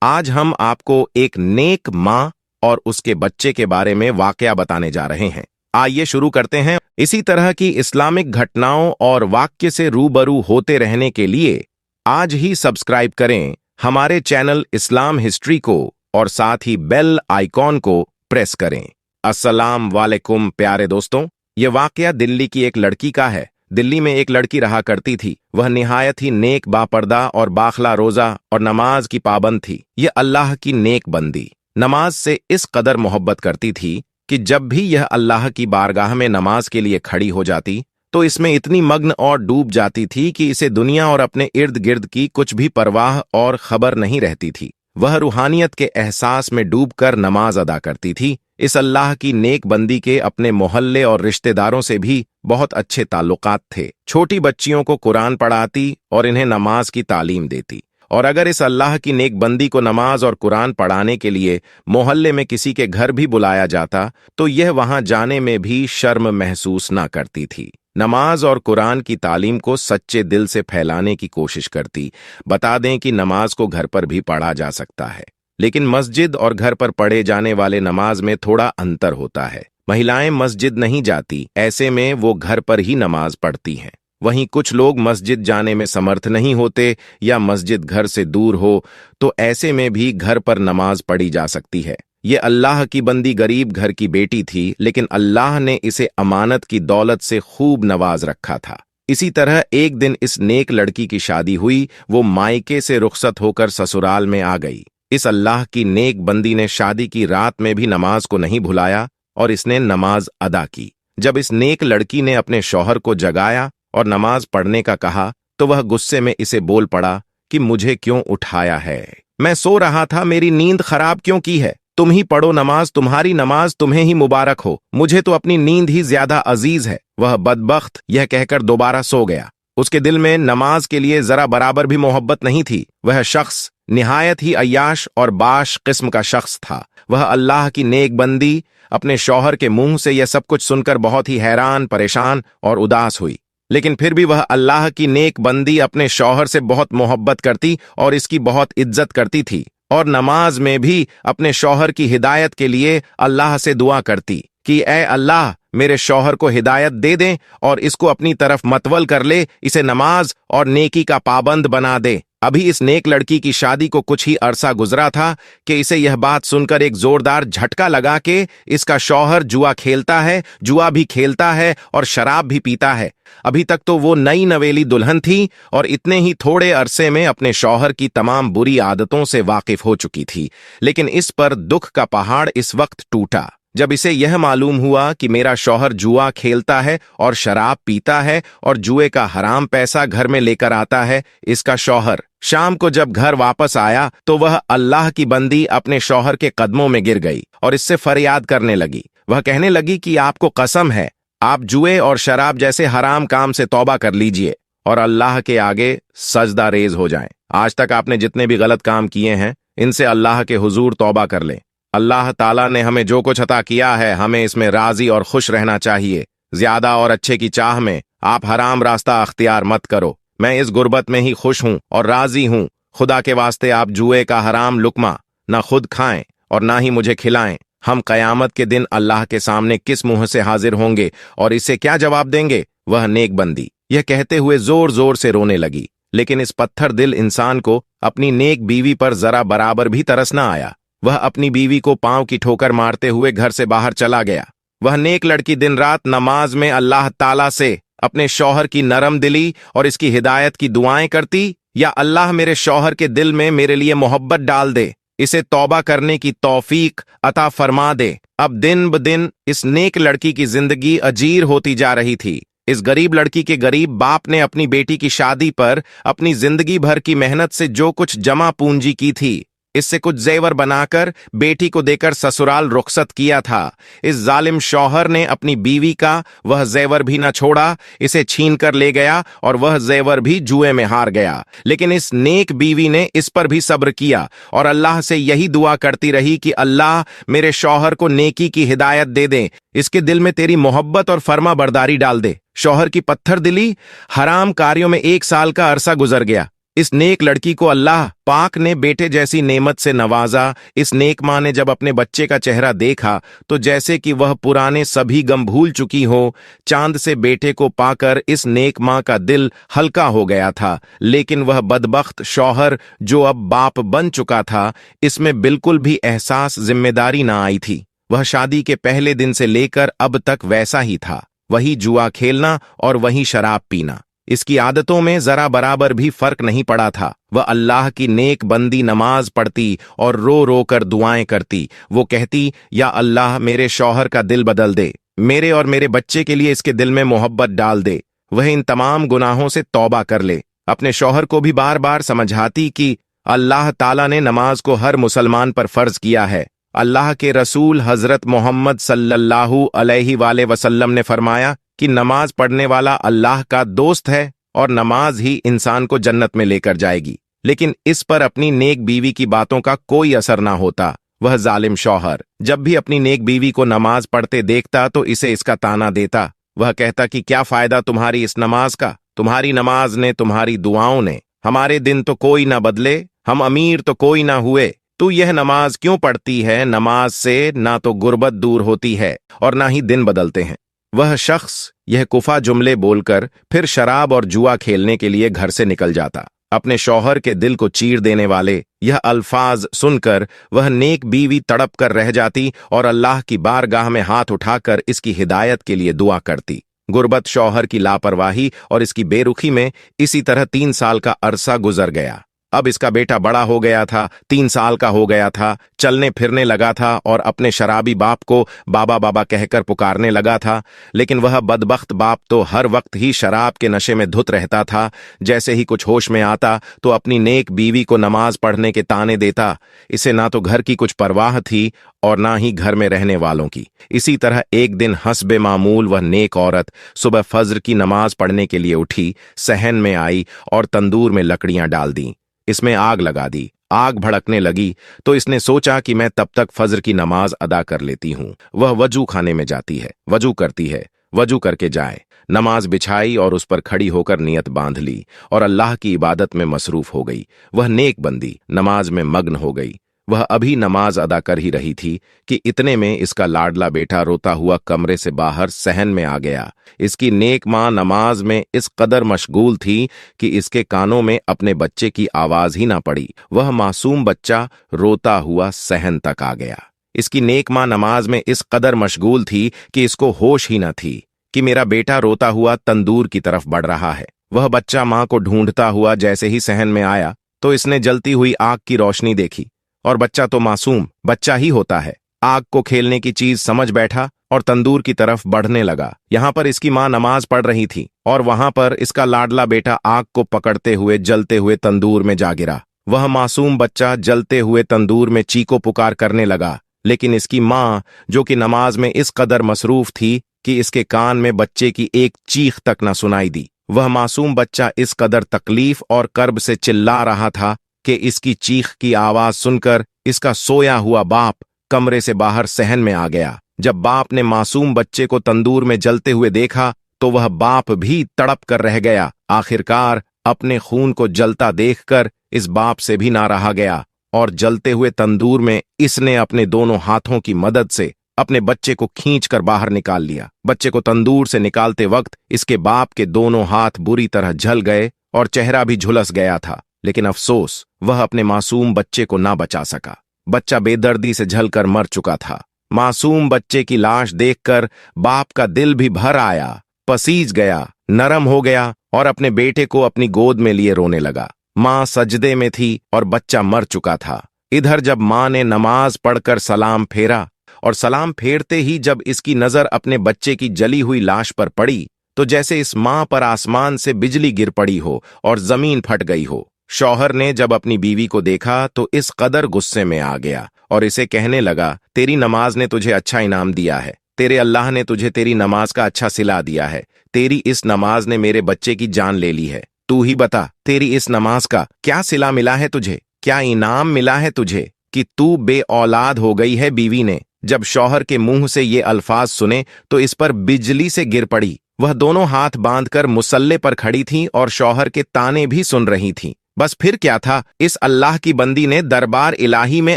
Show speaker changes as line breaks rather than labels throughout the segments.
आज हम आपको एक नेक माँ और उसके बच्चे के बारे में वाकया बताने जा रहे हैं। आइए शुरू करते हैं। इसी तरह की इस्लामिक घटनाओं और वाक्य से रूबरू होते रहने के लिए आज ही सब्सक्राइब करें हमारे चैनल इस्लाम हिस्ट्री को और साथ ही बेल आइकॉन को प्रेस करें। अस्सलाम वालेकुम प्यारे दोस्तों, ये वाकया दिल्ली की एक लड़की का है। दिल्ली में एक लड़की रहा करती थी। वह निहायत ही नेक, बापर्दा और बाखला रोजा और नमाज की पाबंद थी। ये अल्लाह की नेक बंदी नमाज से इस कदर मोहब्बत करती थी कि जब भी यह अल्लाह की बारगाह में नमाज के लिए खड़ी हो जाती तो इसमें इतनी मग्न और डूब जाती थी कि इसे दुनिया और अपने इर्द गिर्द की कुछ भी परवाह और खबर नहीं रहती थी। वह रूहानियत के एहसास में डूबकर नमाज अदा करती थी। इस अल्लाह की नेक बंदी के अपने मोहल्ले और रिश्तेदारों से भी बहुत अच्छे ताल्लुकात थे। छोटी बच्चियों को कुरान पढ़ाती और इन्हें नमाज की तालीम देती। और अगर इस अल्लाह की नेक बंदी को नमाज और कुरान पढ़ाने के लिए मोहल्ले में किसी के घर भी बुलाया जाता तो यह वहां जाने में भी शर्म महसूस ना करती थी। नमाज और कुरान की तालीम को सच्चे दिल से फैलाने की कोशिश करती। बता दें कि नमाज को घर पर भी पढ़ा जा सकता है, लेकिन मस्जिद और घर पर पढ़े जाने वाले नमाज में थोड़ा अंतर होता है। महिलाएं मस्जिद नहीं जाती, ऐसे में वो घर पर ही नमाज पढ़ती हैं। वहीं कुछ लोग मस्जिद जाने में समर्थ नहीं होते या मस्जिद घर से दूर हो तो ऐसे में भी घर पर नमाज पढ़ी जा सकती है। ये अल्लाह की बंदी गरीब घर की बेटी थी, लेकिन अल्लाह ने इसे अमानत की दौलत से खूब नवाज रखा था। इसी तरह एक दिन इस नेक लड़की की शादी हुई। वो मायके से रुखसत होकर ससुराल में आ गई। इस अल्लाह की नेक बंदी ने शादी की रात में भी नमाज को नहीं भुलाया और इसने नमाज अदा की। जब इस नेक लड़की ने अपने शौहर को जगाया और नमाज पढ़ने का कहा तो वह गुस्से में इसे बोल पड़ा कि मुझे क्यों उठाया है? मैं सो रहा था, मेरी नींद खराब क्यों की है? तुम ही पढ़ो नमाज, तुम्हारी नमाज तुम्हें ही मुबारक हो, मुझे तो अपनी नींद ही ज्यादा अजीज है। वह बदबख्त यह कहकर दोबारा सो गया। उसके दिल में नमाज के लिए जरा बराबर भी मोहब्बत नहीं थी। वह शख्स निहायत ही अय्याश और बाश किस्म का शख्स था। वह अल्लाह की नेक बंदी अपने शौहर के मुंह से यह सब कुछ सुनकर बहुत ही हैरान, परेशान और उदास हुई। लेकिन फिर भी वह अल्लाह की नेक बंदी अपने शौहर से बहुत मोहब्बत करती और इसकी बहुत इज्जत करती थी और नमाज में भी अपने शौहर की हिदायत के लिए अल्लाह से दुआ करती कि ऐ अल्लाह, मेरे शौहर को हिदायत दे दें और इसको अपनी तरफ मतवल कर ले, इसे नमाज और नेकी का पाबंद बना दे। अभी इस नेक लड़की की शादी को कुछ ही अरसा गुजरा था कि इसे यह बात सुनकर एक जोरदार झटका लगा कि इसका शौहर जुआ खेलता है, जुआ भी खेलता है और शराब भी पीता है। अभी तक तो वो नई नवेली दुल्हन थी और इतने ही थोड़े अरसे में अपने शौहर की तमाम बुरी आदतों से वाकिफ हो चुकी थी। लेकिन इस पर दुख का पहाड़ इस वक्त टूटा जब इसे यह मालूम हुआ कि मेरा शौहर जुआ खेलता है और शराब पीता है और जुए का हराम पैसा घर में लेकर आता है। इसका शौहर शाम को जब घर वापस आया तो वह अल्लाह की बंदी अपने शौहर के कदमों में गिर गई और इससे फरियाद करने लगी। वह कहने लगी कि आपको कसम है, आप जुए और शराब जैसे हराम काम से तौबा कर लीजिए और अल्लाह के आगे सजदा रेज हो जाएं। आज तक आपने जितने भी गलत काम किए हैं, इनसे अल्लाह के हुजूर तौबा कर लें। अल्लाह ताला ने हमें जो कुछ अता किया है, हमें इसमें राजी और खुश रहना चाहिए। ज्यादा और अच्छे की चाह में आप हराम रास्ता अख्तियार मत करो। मैं इस गुर्बत में ही खुश हूं और राजी हूं। खुदा के वास्ते आप जुए का हराम लुकमा ना खुद खाएं और ना ही मुझे खिलाएं। हम कयामत के दिन अल्लाह के सामने किस मुंह से हाजिर होंगे और इसे क्या जवाब देंगे? वह नेक बंदी यह कहते हुए जोर जोर से रोने लगी। लेकिन इस पत्थर दिल इंसान को अपनी नेक बीवी पर जरा बराबर भी तरस न आया। वह अपनी बीवी को पांव की ठोकर मारते हुए घर से बाहर चला गया। वह नेक लड़की दिन रात नमाज में अल्लाह ताला से अपने शौहर की नरम दिली और इसकी हिदायत की दुआएं करती, या अल्लाह मेरे शौहर के दिल में मेरे लिए मोहब्बत डाल दे, इसे तौबा करने की तौफीक अता फरमा दे। अब दिन ब दिन इस नेक लड़की की जिंदगी अजीर होती जा रही थी। इस गरीब लड़की के गरीब बाप ने अपनी बेटी की शादी पर अपनी जिंदगी भर की मेहनत से जो कुछ जमा पूंजी की थी, इससे कुछ जेवर बनाकर बेटी को देकर ससुराल रुखसत किया था। इस जालिम शौहर ने अपनी बीवी का वह जेवर भी न छोड़ा, इसे छीन कर ले गया और वह जेवर भी जुए में हार गया। लेकिन इस नेक बीवी ने इस पर भी सब्र किया और अल्लाह से यही दुआ करती रही कि अल्लाह मेरे शौहर को नेकी की हिदायत दे दे, इसके दिल में तेरी मोहब्बत और फर्मा बरदारी डाल दे। शौहर की पत्थर दिली हराम कार्यों में 1 साल का अरसा गुजर गया। इस नेक लड़की को अल्लाह पाक ने बेटे जैसी नेमत से नवाजा। इस नेक माँ ने जब अपने बच्चे का चेहरा देखा तो जैसे कि वह पुराने सभी गम भूल चुकी हो। चांद से बेटे को पाकर इस नेक माँ का दिल हल्का हो गया था, लेकिन वह बदबख्त शौहर जो अब बाप बन चुका था, इसमें बिल्कुल भी एहसास जिम्मेदारी ना आई थी। वह शादी के पहले दिन से लेकर अब तक वैसा ही था, वही जुआ खेलना और वही शराब पीना। इसकी आदतों में जरा बराबर भी फर्क नहीं पड़ा था। वह अल्लाह की नेक बंदी नमाज पढ़ती और रो रो कर दुआएं करती। वो कहती, या अल्लाह मेरे शौहर का दिल बदल दे, मेरे और मेरे बच्चे के लिए इसके दिल में मोहब्बत डाल दे, वह इन तमाम गुनाहों से तौबा कर ले। अपने शौहर को भी बार बार समझाती कि अल्लाह ताला ने नमाज को हर मुसलमान पर फर्ज किया है। अल्लाह के रसूल हजरत मोहम्मद सल्लल्लाहु अलैहि वसल्लम ने फरमाया कि नमाज पढ़ने वाला अल्लाह का दोस्त है और नमाज ही इंसान को जन्नत में लेकर जाएगी। लेकिन इस पर अपनी नेक बीवी की बातों का कोई असर ना होता। वह जालिम शौहर जब भी अपनी नेक बीवी को नमाज पढ़ते देखता तो इसे इसका ताना देता। वह कहता कि क्या फायदा तुम्हारी इस नमाज का, तुम्हारी नमाज ने, तुम्हारी दुआओं ने हमारे दिन तो कोई ना बदले, हम अमीर तो कोई ना हुए, तू यह नमाज क्यों पढ़ती है? नमाज से ना तो गुर्बत दूर होती है और ना ही दिन बदलते हैं। वह शख्स यह कुफा जुमले बोलकर फिर शराब और जुआ खेलने के लिए घर से निकल जाता। अपने शौहर के दिल को चीर देने वाले यह अल्फाज सुनकर वह नेक बीवी तड़प कर रह जाती और अल्लाह की बारगाह में हाथ उठाकर इसकी हिदायत के लिए दुआ करती। गुर्बत, शौहर की लापरवाही और इसकी बेरुखी में इसी तरह 3 साल का अरसा गुजर गया। अब इसका बेटा बड़ा हो गया था, 3 साल का हो गया था, चलने फिरने लगा था और अपने शराबी बाप को बाबा बाबा कहकर पुकारने लगा था। लेकिन वह बदबख्त बाप तो हर वक्त ही शराब के नशे में धुत रहता था। जैसे ही कुछ होश में आता तो अपनी नेक बीवी को नमाज पढ़ने के ताने देता। इसे ना तो घर की कुछ परवाह थी और ना ही घर में रहने वालों की। इसी तरह एक दिन हस्बे मामूल वह नेक औरत सुबह फज्र की नमाज पढ़ने के लिए उठी, सहन में आई और तंदूर में लकड़ियां डाल दी, इसमें आग लगा दी। आग भड़कने लगी तो इसने सोचा कि मैं तब तक फज्र की नमाज अदा कर लेती हूँ। वह वजू खाने में जाती है, वजू करती है, वजू करके जाए, नमाज बिछाई और उस पर खड़ी होकर नियत बांध ली और अल्लाह की इबादत में मसरूफ हो गई। वह नेक बंदी नमाज में मग्न हो गई। वह अभी नमाज अदा कर ही रही थी कि इतने में इसका लाडला बेटा रोता हुआ कमरे से बाहर सहन में आ गया। इसकी नेक माँ नमाज में इस कदर मशगूल थी कि इसके कानों में अपने बच्चे की आवाज ही ना पड़ी। वह मासूम बच्चा रोता हुआ सहन तक आ गया। इसकी नेक माँ नमाज में इस कदर मशगूल थी कि इसको होश ही न थी कि मेरा बेटा रोता हुआ तंदूर की तरफ बढ़ रहा है। वह बच्चा माँ को ढूंढता हुआ जैसे ही सहन में आया तो इसने जलती हुई आग की रोशनी देखी और बच्चा तो मासूम बच्चा ही होता है, आग को खेलने की चीज समझ बैठा और तंदूर की तरफ बढ़ने लगा। यहाँ पर इसकी माँ नमाज पढ़ रही थी और वहां पर इसका लाडला बेटा आग को पकड़ते हुए जलते हुए तंदूर में जा गिरा। वह मासूम बच्चा जलते हुए तंदूर में चीको पुकार करने लगा, लेकिन इसकी माँ जो कि नमाज में इस कदर मसरूफ थी कि इसके कान में बच्चे की एक चीख तक न सुनाई दी। वह मासूम बच्चा इस कदर तकलीफ और कर्ब से चिल्ला रहा था कि इसकी चीख की आवाज सुनकर इसका सोया हुआ बाप कमरे से बाहर सहन में आ गया। जब बाप ने मासूम बच्चे को तंदूर में जलते हुए देखा तो वह बाप भी तड़प कर रह गया। आखिरकार अपने खून को जलता देखकर इस बाप से भी ना रहा गया और जलते हुए तंदूर में इसने अपने दोनों हाथों की मदद से अपने बच्चे को खींचकर बाहर निकाल लिया। बच्चे को तंदूर से निकालते वक्त इसके बाप के दोनों हाथ बुरी तरह जल गए और चेहरा भी झुलस गया था, लेकिन अफसोस वह अपने मासूम बच्चे को ना बचा सका। बच्चा बेदर्दी से झलकर मर चुका था। मासूम बच्चे की लाश देखकर बाप का दिल भी भर आया, पसीज गया, नरम हो गया और अपने बेटे को अपनी गोद में लिए रोने लगा। मां सजदे में थी और बच्चा मर चुका था। इधर जब मां ने नमाज पढ़कर सलाम फेरा और सलाम फेरते ही जब इसकी नजर अपने बच्चे की जली हुई लाश पर पड़ी तो जैसे इस मां पर आसमान से बिजली गिर पड़ी हो और जमीन फट गई हो। शौहर ने जब अपनी बीवी को देखा तो इस कदर गुस्से में आ गया और इसे कहने लगा, तेरी नमाज ने तुझे अच्छा इनाम दिया है, तेरे अल्लाह ने तुझे तेरी नमाज का अच्छा सिला दिया है। तेरी इस नमाज ने मेरे बच्चे की जान ले ली है। तू ही बता, तेरी इस नमाज का क्या सिला मिला है तुझे, क्या इनाम मिला है तुझे कि तू बे औलाद हो गई है। बीवी ने जब शौहर के मुंह से ये अल्फाज सुने तो इस पर बिजली से गिर पड़ी। वह दोनों हाथ बांधकर मुसल्ले पर खड़ी थी और शौहर के ताने भी सुन रही थी। बस फिर क्या था, इस अल्लाह की बंदी ने दरबार इलाही में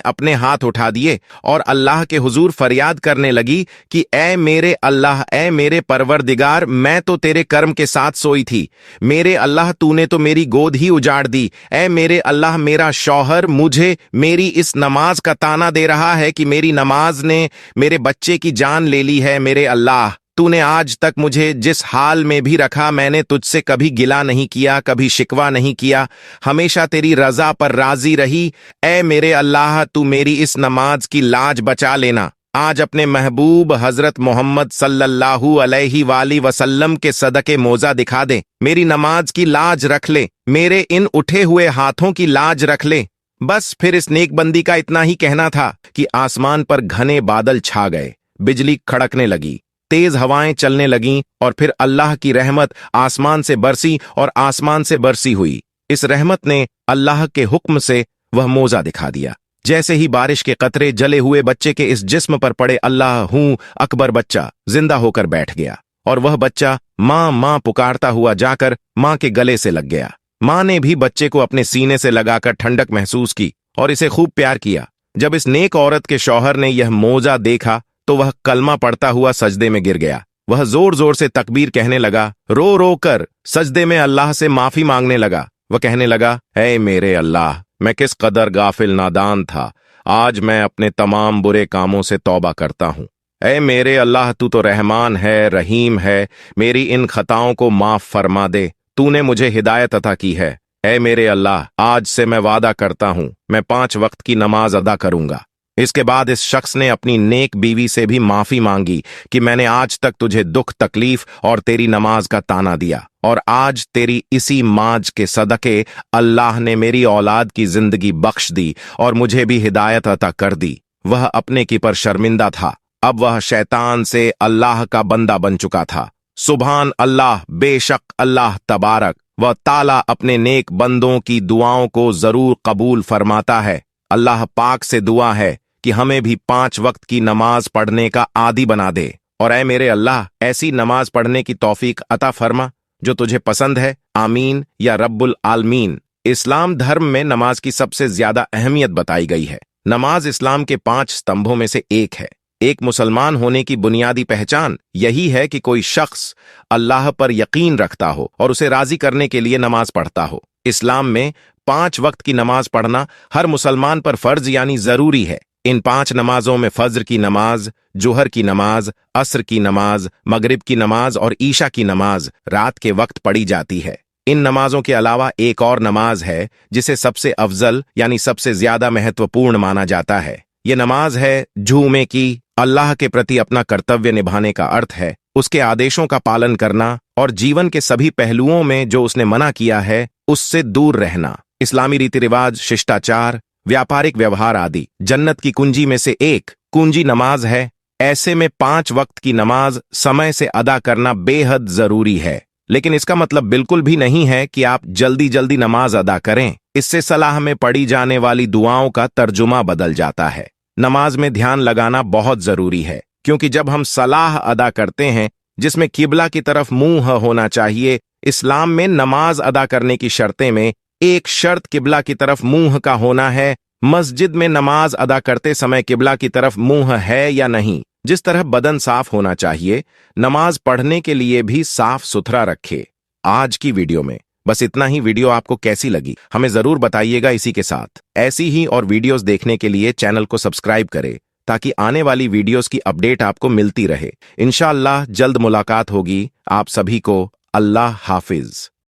अपने हाथ उठा दिए और अल्लाह के हुजूर फरियाद करने लगी कि ए मेरे अल्लाह, ए मेरे परवरदिगार, मैं तो तेरे कर्म के साथ सोई थी। मेरे अल्लाह, तूने तो मेरी गोद ही उजाड़ दी। ए मेरे अल्लाह, मेरा शौहर मुझे मेरी इस नमाज का ताना दे रहा है कि मेरी नमाज ने मेरे बच्चे की जान ले ली है। मेरे अल्लाह, तूने आज तक मुझे जिस हाल में भी रखा, मैंने तुझसे कभी गिला नहीं किया, कभी शिकवा नहीं किया, हमेशा तेरी रजा पर राजी रही। ए मेरे अल्लाह, तू मेरी इस नमाज की लाज बचा लेना। आज अपने महबूब हजरत मोहम्मद सल्लल्लाहु अलैहि वसल्लम के सदके मोजा दिखा दे, मेरी नमाज की लाज रख ले, मेरे इन उठे हुए हाथों की लाज रख ले। बस फिर इस नेक बंदी का इतना ही कहना था कि आसमान पर घने बादल छा गए, बिजली खड़कने लगी, तेज हवाएं चलने लगीं और फिर अल्लाह की रहमत आसमान से बरसी और आसमान से बरसी हुई। इस रहमत ने अल्लाह के हुक्म से वह मोजा दिखा दिया। जैसे ही बारिश के कतरे जले हुए बच्चे के इस जिस्म पर पड़े, अल्लाह हूं अकबर बच्चा जिंदा होकर बैठ गया और वह बच्चा मां मां पुकारता हुआ जाकर मां के गले से लग गया। मां ने भी बच्चे को अपने सीने से लगाकर ठंडक महसूस की और इसे खूब प्यार किया। जब इस नेक औरत के शौहर ने यह मोजा देखा तो वह कलमा पढ़ता हुआ सजदे में गिर गया। वह जोर जोर से तकबीर कहने लगा, रो रो कर सजदे में अल्लाह से माफी मांगने लगा। वह कहने लगा, ऐ मेरे अल्लाह, मैं किस कदर गाफिल नादान था, आज मैं अपने तमाम बुरे कामों से तौबा करता हूं। ऐ मेरे अल्लाह, तू तो रहमान है, रहीम है, मेरी इन खताओं को माफ फरमा दे, तूने मुझे हिदायत अता की है। ऐ मेरे अल्लाह, आज से मैं वादा करता हूं, मैं 5 वक्त की नमाज अदा करूंगा। इसके बाद इस शख्स ने अपनी नेक बीवी से भी माफी मांगी कि मैंने आज तक तुझे दुख तकलीफ और तेरी नमाज का ताना दिया, और आज तेरी इसी माज के सदके अल्लाह ने मेरी औलाद की जिंदगी बख्श दी और मुझे भी हिदायत अता कर दी। वह अपने की पर शर्मिंदा था, अब वह शैतान से अल्लाह का बंदा बन चुका था। सुभान अल्लाह, बेशक अल्लाह तबारक व ताला अपने नेक बंदों की दुआओं को जरूर कबूल फरमाता है। अल्लाह पाक से दुआ है कि हमें भी 5 वक्त की नमाज पढ़ने का आदी बना दे, और ऐ मेरे अल्लाह, ऐसी नमाज पढ़ने की तौफीक अता फरमा जो तुझे पसंद है। आमीन या रब्बुल आलमीन। इस्लाम धर्म में नमाज की सबसे ज्यादा अहमियत बताई गई है। नमाज इस्लाम के 5 स्तंभों में से एक है। एक मुसलमान होने की बुनियादी पहचान यही है कि कोई शख्स अल्लाह पर यकीन रखता हो और उसे राजी करने के लिए नमाज पढ़ता हो। इस्लाम में 5 वक्त की नमाज पढ़ना हर मुसलमान पर फर्ज यानी जरूरी है। इन 5 नमाजों में फज्र की नमाज, जोहर की नमाज, असर की नमाज, मगरिब की नमाज और ईशा की नमाज रात के वक्त पढ़ी जाती है। इन नमाजों के अलावा एक और नमाज है जिसे सबसे अफजल यानी सबसे ज्यादा महत्वपूर्ण माना जाता है। ये नमाज है जुमे की। अल्लाह के प्रति अपना कर्तव्य निभाने का अर्थ है उसके आदेशों का पालन करना और जीवन के सभी पहलुओं में जो उसने मना किया है उससे दूर रहना। इस्लामी रीति रिवाज, शिष्टाचार, व्यापारिक व्यवहार आदि जन्नत की कुंजी में से एक कुंजी नमाज है। ऐसे में 5 वक्त की नमाज समय से अदा करना बेहद जरूरी है, लेकिन इसका मतलब बिल्कुल भी नहीं है कि आप जल्दी जल्दी नमाज अदा करें। इससे सलाह में पढ़ी जाने वाली दुआओं का तर्जुमा बदल जाता है। नमाज में ध्यान लगाना बहुत जरूरी है, क्योंकि जब हम सलाह अदा करते हैं जिसमें किबला की तरफ मुंह होना चाहिए, इस्लाम में नमाज अदा करने की शर्तें में एक शर्त किबला की तरफ मुंह का होना है। मस्जिद में नमाज अदा करते समय किबला की तरफ मुंह है या नहीं। जिस तरह बदन साफ होना चाहिए, नमाज पढ़ने के लिए भी साफ सुथरा रखे। आज की वीडियो में बस इतना ही। वीडियो आपको कैसी लगी हमें जरूर बताइएगा। इसी के साथ ऐसी ही और वीडियोस देखने के लिए चैनल को सब्सक्राइब करें ताकि आने वाली वीडियोस की अपडेट आपको मिलती रहे। इंशाअल्लाह जल्द मुलाकात होगी। आप सभी को अल्लाह हाफिज।